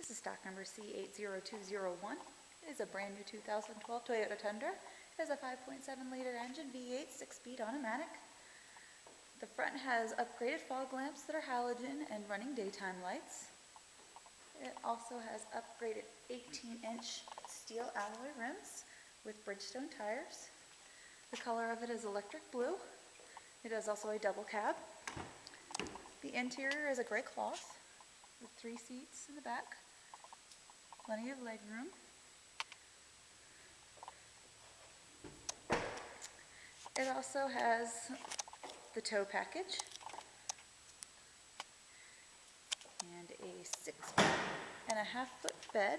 This is stock number C80201. It is a brand new 2012 Toyota Tundra. It has a 5.7-liter engine, V8, 6-speed automatic. The front has upgraded fog lamps that are halogen and running daytime lights. It also has upgraded 18-inch steel alloy rims with Bridgestone tires. The color of it is electric blue. It is also a double cab. The interior is a gray cloth with 3 seats in the back. Plenty of leg room. It also has the tow package and a 6.5-foot bed.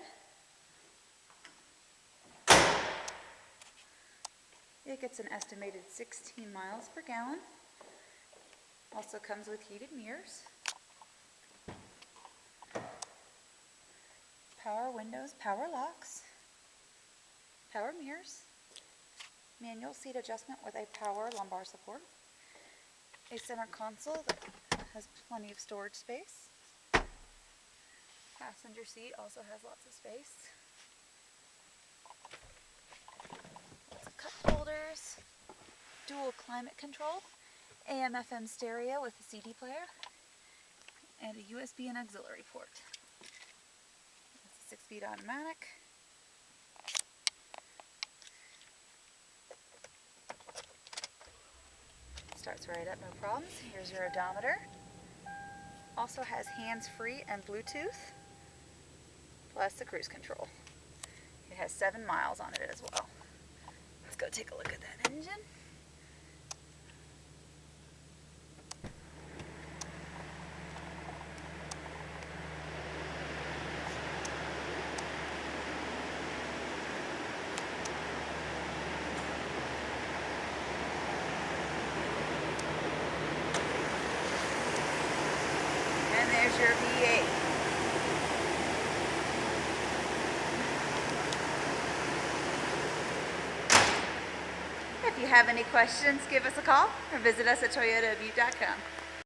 It gets an estimated 16 miles per gallon. Also comes with heated mirrors, power windows, power locks, power mirrors, manual seat adjustment with a power lumbar support, a center console that has plenty of storage space. Passenger seat also has lots of space. Lots of cup holders, dual climate control, AM/FM stereo with a CD player, and a USB and auxiliary port. It's a 6-speed automatic. Starts right up, no problems. Here's your odometer. Also has hands-free and Bluetooth, plus the cruise control. It has 7 miles on it as well. Let's go take a look at that engine. And there's your V8. If you have any questions, give us a call or visit us at toyotabutte.com.